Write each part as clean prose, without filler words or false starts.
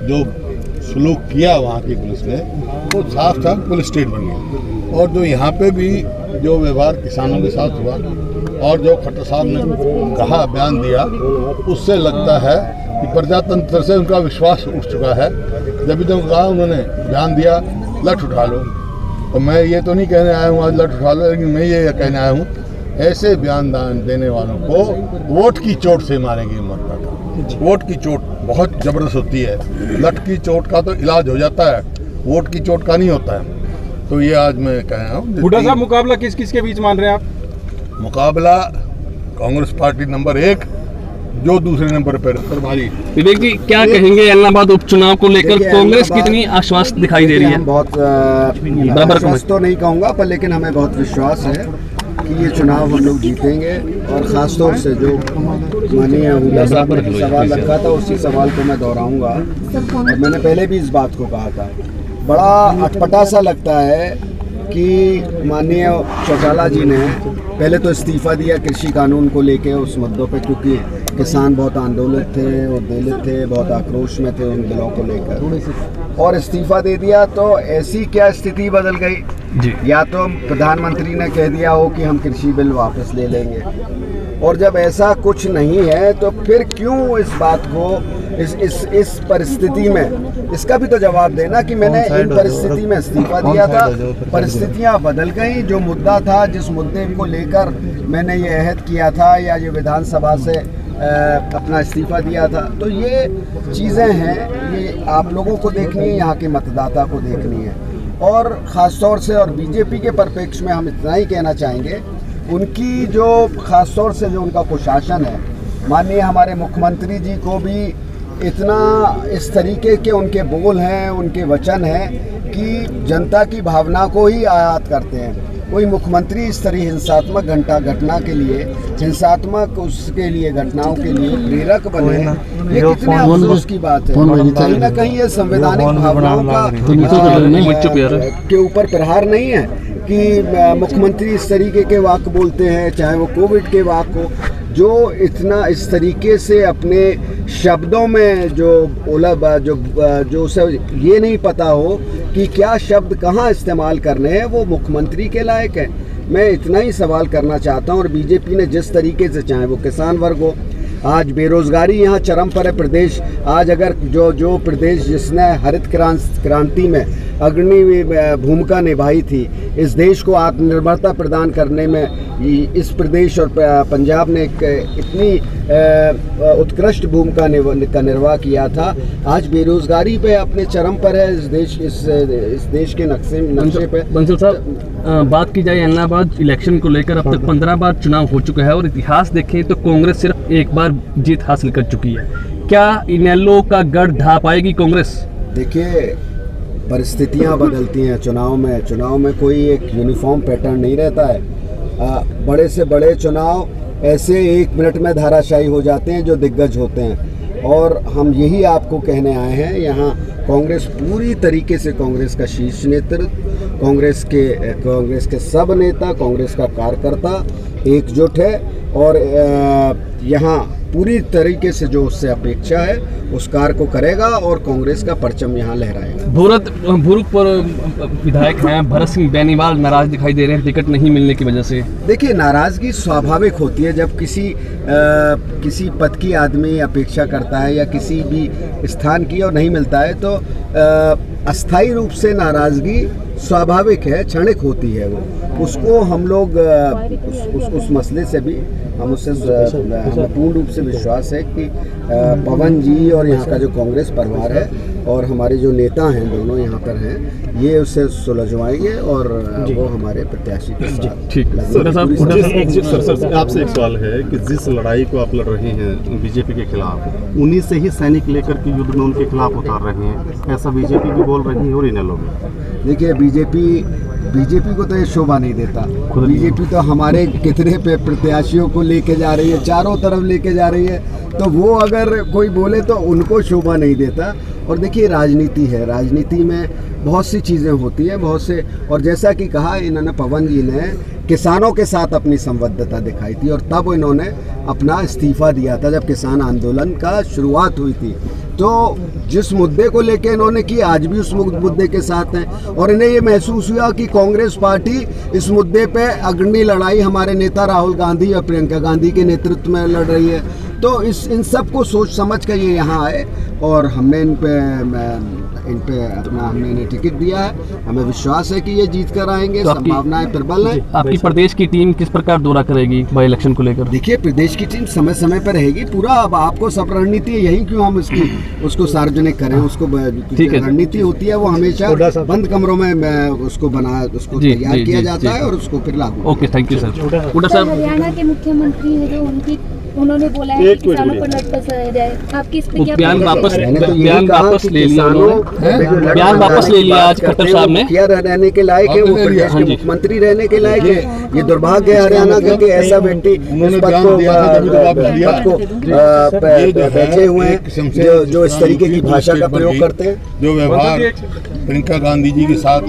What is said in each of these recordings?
जो सलूक किया वहाँ की पुलिस ने वो साफ साफ पुलिस स्टेट बन गई। और जो यहाँ पे भी जो व्यवहार किसानों के साथ हुआ और जो खट्टर साहब ने कहा, बयान दिया, उससे लगता है कि प्रजातंत्र से उनका विश्वास उठ चुका है। जब भी तो कहा उन्होंने बयान दिया, लठ उठा लो, तो मैं ये तो नहीं कहने आया हूँ आज लठ उठा लो, लेकिन मैं ये कहने आया हूँ ऐसे बयान देने वालों को वोट की चोट से मारेंगे मरता था। वोट की चोट बहुत ज़बरदस्त होती है, लठ की चोट का तो इलाज हो जाता है, वोट की चोट का नहीं होता है। तो ये आज मैं कह रहा हूँ। हुड्डा साहब, मुकाबला किस किस के बीच मान रहे हैं आप? मुकाबला कांग्रेस पार्टी नंबर 1 जो दूसरे नंबर पर भारी। विवेक जी, क्या कहेंगे इलाहाबाद उपचुनाव को लेकर? कांग्रेस कितनी आश्वस्त दिखाई दे रही है? बहुत आश्वस्त तो नहीं कहूँगा, पर लेकिन हमें बहुत विश्वास है कि ये चुनाव हम लोग जीतेंगे। और ख़ासतौर से जो माननीय हुड्डा साहब ने सवाल रखा था, उसी सवाल को मैं दोहराऊंगा। और मैंने पहले भी इस बात को कहा था, बड़ा अटपटा सा लगता है कि माननीय चौटाला जी ने पहले तो इस्तीफ़ा दिया कृषि कानून को लेके उस मुद्दों पे, क्योंकि किसान बहुत आंदोलित थे और दलित थे, बहुत आक्रोश में थे उन बिलों को लेकर, और इस्तीफ़ा दे दिया। तो ऐसी क्या स्थिति बदल गई जी? या तो प्रधानमंत्री ने कह दिया हो कि हम कृषि बिल वापस ले लेंगे, और जब ऐसा कुछ नहीं है तो फिर क्यों इस बात को इस परिस्थिति में, इसका भी तो जवाब देना कि मैंने इन परिस्थिति में इस्तीफा दिया था, परिस्थितियां बदल गई। जो मुद्दा था, जिस मुद्दे को लेकर मैंने ये अहद किया था या ये विधानसभा से अपना इस्तीफा दिया था, तो ये चीज़ें हैं, ये आप लोगों को देखनी है, यहाँ के मतदाता को देखनी है। और ख़ास तौर से और बीजेपी के परिप्रेक्ष्य में हम इतना ही कहना चाहेंगे, उनकी जो ख़ास तौर से जो उनका कुशासन है, माननीय हमारे मुख्यमंत्री जी को भी इतना इस तरीके के उनके बोल हैं, उनके वचन हैं कि जनता की भावना को ही आहत करते हैं। कोई मुख्यमंत्री इस तरह हिंसात्मक घटना के लिए, हिंसात्मक उसके लिए घटनाओं के लिए प्रेरक बने, ये कितने अफसोस की बात है। कहीं ना कहीं ये संवैधानिक भावनाओं का के ऊपर प्रहार नहीं है कि मुख्यमंत्री इस तरीके के वाक्य बोलते हैं, चाहे वो कोविड के वाक्य हो, जो इतना इस तरीके से अपने शब्दों में जो उसे ये नहीं पता हो कि क्या शब्द कहाँ इस्तेमाल करने हैं, वो मुख्यमंत्री के लायक है। मैं इतना ही सवाल करना चाहता हूँ। और बीजेपी ने जिस तरीके से, चाहे वो किसान वर्ग हो, आज बेरोज़गारी यहाँ चरम पर है। प्रदेश आज अगर जो प्रदेश जिसने हरित क्रांति में अग्रणी भूमिका निभाई थी, इस देश को आत्मनिर्भरता प्रदान करने में इस प्रदेश और पंजाब ने इतनी उत्कृष्ट भूमिका का निर्वाह किया था, आज बेरोज़गारी पे अपने चरम पर है इस देश के नक्शे पे। बंसल साहब, बात की जाए इलाहाबाद इलेक्शन को लेकर, अब तक 15 बार चुनाव हो चुका है और इतिहास देखें तो कांग्रेस सिर्फ एक बार जीत हासिल कर चुकी है। क्या इनेलो का गढ़ ढा पाएगी कांग्रेस? देखिए, परिस्थितियां बदलती हैं चुनाव में कोई एक यूनिफॉर्म पैटर्न नहीं रहता है। बड़े से बड़े चुनाव ऐसे 1 मिनट में धाराशायी हो जाते हैं जो दिग्गज होते हैं। और हम यही आपको कहने आए हैं, यहाँ कांग्रेस पूरी तरीके से, कांग्रेस का शीर्ष नेतृत्व, कांग्रेस के सब नेता, कांग्रेस का कार्यकर्ता एकजुट है और यहाँ पूरी तरीके से जो उससे अपेक्षा है उस कार्य को करेगा और कांग्रेस का परचम यहाँ लहराएगा। भूरुख पर विधायक हैं भरत सिंह बेनीवाल नाराज दिखाई दे रहे हैं टिकट नहीं मिलने की वजह से। देखिए, नाराजगी स्वाभाविक होती है जब किसी पद की आदमी अपेक्षा करता है या किसी भी स्थान की और नहीं मिलता है, तो अस्थायी रूप से नाराजगी स्वाभाविक है, क्षणिक होती है। वो उसको हम लोग उस मसले से भी हमें पूर्ण रूप से विश्वास है कि पवन जी और यहाँ का जो कांग्रेस परिवार है और हमारे जो नेता हैं दोनों यहाँ पर हैं, ये उसे सुलझवाएंगे और वो हमारे प्रत्याशी के साथ। ठीक है सर, आपसे एक सवाल है कि जिस लड़ाई को आप लड़ रहे हैं बीजेपी के खिलाफ, उन्हीं से ही सैनिक लेकर के युद्ध में उनके खिलाफ उतार रहे हैं, ऐसा बीजेपी भी बोल रही है और इनेलो भी। देखिए, बीजेपी को तो ये शोभा नहीं देता। बीजेपी तो हमारे कितने प्रत्याशियों को लेके जा रही है, चारों तरफ लेके जा रही है, तो वो अगर कोई बोले तो उनको शोभा नहीं देता। और देखिए, राजनीति है, राजनीति में बहुत सी चीज़ें होती हैं, बहुत से, और जैसा कि कहा इन्होंने, पवन जी ने किसानों के साथ अपनी संबद्धता दिखाई थी और तब इन्होंने अपना इस्तीफ़ा दिया था जब किसान आंदोलन का शुरुआत हुई थी। तो जिस मुद्दे को लेके इन्होंने की, आज भी उस मुद्दे के साथ हैं और इन्हें ये महसूस हुआ कि कांग्रेस पार्टी इस मुद्दे पे अग्रणी लड़ाई हमारे नेता राहुल गांधी और प्रियंका गांधी के नेतृत्व में लड़ रही है। तो इन सब को सोच समझ कर ये यहाँ आए और हमने इन पे हमने इन्हें टिकट दिया है। हमें विश्वास है कि ये जीत कर आएंगे, तो संभावनाएं प्रबल है। आपकी प्रदेश की टीम किस प्रकार दौरा करेगी बाई इलेक्शन को लेकर? देखिए, प्रदेश की टीम समय समय पर रहेगी पूरा। अब आपको सब रणनीति है, यही क्यों हम उसको सार्वजनिक करें। उसको रणनीति होती है वो हमेशा बंद कमरों में उसको तैयार किया जाता है और उसको फिर लागू। Okay, thank you sir. Hooda साहब, हरियाणा के मुख्यमंत्री है जो उन्होंने बोला है कि किसानों को लट बसाया जाए, आपकी इस पे क्या बयान वापस ले लिया बयान वापस ले लिया आज खट्टर साहब ने। मुखिया रहने के लायक है, वो प्रदेश के मुख्यमंत्री रहने के लायक है। ये दुर्भाग्य है हरियाणा का कि ऐसा व्यक्ति बैठे हुए हैं जो इस तरीके की भाषा का प्रयोग करते हैं। जो व्यवहार प्रियंका गांधी जी के साथ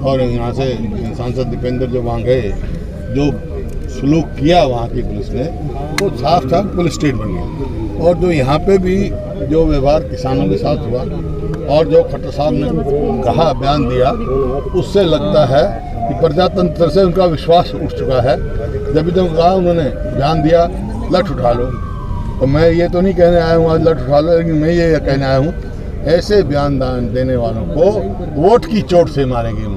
और यहाँ से सांसद दीपेंद्र जो वहाँ गए, जो सलूक किया वहाँ की पुलिस ने, वो साफ साफ पुलिस स्टेट बन गया। और जो यहाँ पे भी जो व्यवहार किसानों के साथ हुआ और जो खट्टर साहब ने कहा, बयान दिया, उससे लगता है कि प्रजातंत्र से उनका विश्वास उठ चुका है। जब भी तो कहा उन्होंने बयान दिया, लठ उठा लो, तो मैं ये तो नहीं कहने आया हूँ आज लठ उठा लो, लेकिन मैं ये कहने आया हूँ ऐसे बयान देने वालों को वोट की चोट से मारेंगे।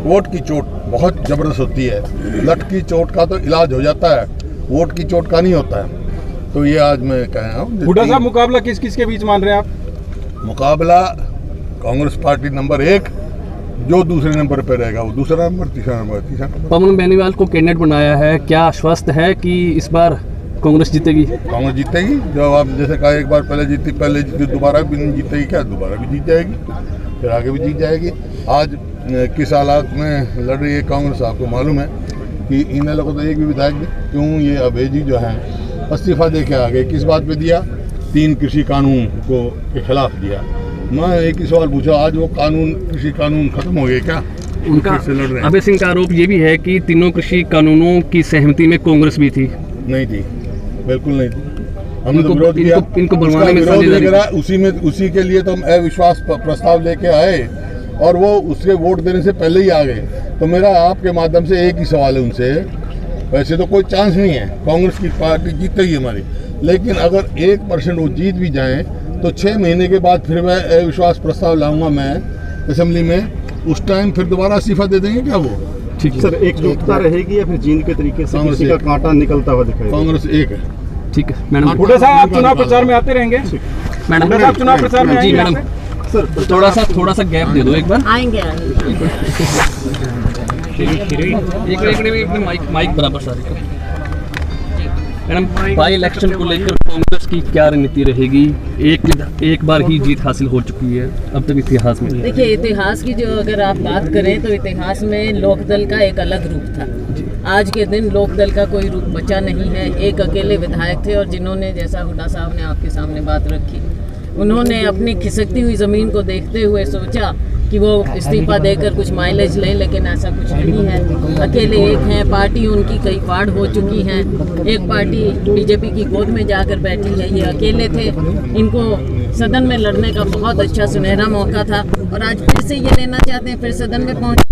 वोट की चोट बहुत ज़बरदस्त होती है। लठ की चोट का तो इलाज हो जाता है, वोट की चोट का नहीं होता है। तो ये आज मैं कह रहा हूँ। हुड्डा साहब, मुकाबला किस किस के बीच मान रहे हैं आप? मुकाबला कांग्रेस पार्टी नंबर 1 जो दूसरे नंबर पर रहेगा, वो दूसरा नंबर, तीसरा नंबर। पवन बेनीवाल को कैंडिडेट बनाया है, क्या आश्वस्त है कि इस बार कांग्रेस जीतेगी? कांग्रेस जीतेगी। जब आप जैसे कहा एक बार पहले जीती, दोबारा भी नहीं जीतेगी क्या? दोबारा भी जीत जाएगी, फिर आगे भी जीत जाएगी। आज किस हालात में लड़ रही है कांग्रेस आपको मालूम है कि इन लोगों को तो एक भी विधायक क्यों ये अभेजी जो है इस्तीफा दे के आ गए। किस बात पे दिया? 3 कृषि कानून के खिलाफ दिया। मैं एक ही सवाल पूछा, आज वो कृषि कानून खत्म हो गए क्या? उनका अभय सिंह का आरोप ये भी है कि तीनों कृषि कानूनों की सहमति में कांग्रेस भी थी। नहीं थी, बिल्कुल नहीं थी। हमने तो विरोध किया, इनको बनवाने में उसी के लिए तो हम अविश्वास प्रस्ताव लेके आए और वो उसके वोट देने से पहले ही आ गए। तो मेरा आपके माध्यम से एक ही सवाल है उनसे, वैसे तो कोई चांस नहीं है कांग्रेस की पार्टी जीतेगी हमारी, लेकिन अगर 1% वो जीत भी जाएं तो 6 महीने के बाद फिर मैं अविश्वास प्रस्ताव लाऊंगा मैं असेंबली में, उस टाइम फिर दोबारा इस्तीफा दे देंगे क्या वो? ठीक है सर, एकजुटता रहेगी या फिर जींद के तरीके से किसी का कांटा निकलता हुआ दिखाई? कांग्रेस एक है। ठीक है मैडम। हुड्डा साहब, आप चुनाव प्रचार में आते रहेंगे? मैडम साहब चुनाव प्रचार में जी मैडम, सर थोड़ा सा गैप दे दो एक बार। आएंगे माइक बराबर सारी। मैडम, बाई इलेक्शन को लेकर कांग्रेस की क्या रणनीति रहेगी? एक बार ही जीत हासिल हो चुकी है अब तक इतिहास में। देखिए, इतिहास की जो अगर आप बात करें तो इतिहास में लोकदल का एक अलग रूप था। आज के दिन लोकदल का कोई रूप बचा नहीं है। एक अकेले विधायक थे और जिन्होंने, जैसा हुड्डा साहब ने आपके सामने बात रखी, उन्होंने अपनी खिसकती हुई ज़मीन को देखते हुए सोचा कि वो इस्तीफा देकर कुछ माइलेज लें, लेकिन ऐसा कुछ नहीं है। अकेले एक हैं, पार्टी उनकी कई फाड़ हो चुकी हैं। एक पार्टी बीजेपी की गोद में जाकर बैठी है, ये अकेले थे। इनको सदन में लड़ने का बहुत अच्छा सुनहरा मौका था और आज फिर से ये लेना चाहते हैं, फिर सदन में पहुँच।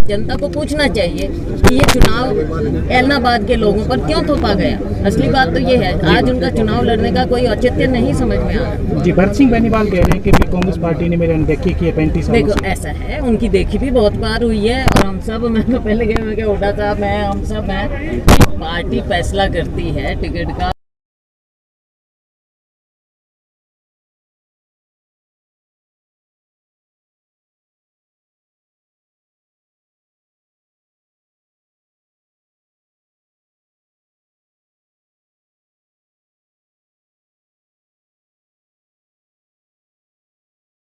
जनता को पूछना चाहिए कि ये चुनाव ऐलनाबाद के लोगों पर क्यों थोपा गया। असली बात तो ये है, आज उनका चुनाव लड़ने का कोई औचित्य नहीं समझ में आ रहा। जी, भरत सिंह बेनीवाल कह रहे हैं कि कांग्रेस पार्टी ने मेरी अनदेखी की है 35 साल। देखो, ऐसा है, उनकी देखी भी बहुत बार हुई है और हम सब, मैं तो पहले कह हुड्डा साहब हैं, हम सब हैं, पार्टी फैसला करती है टिकट का।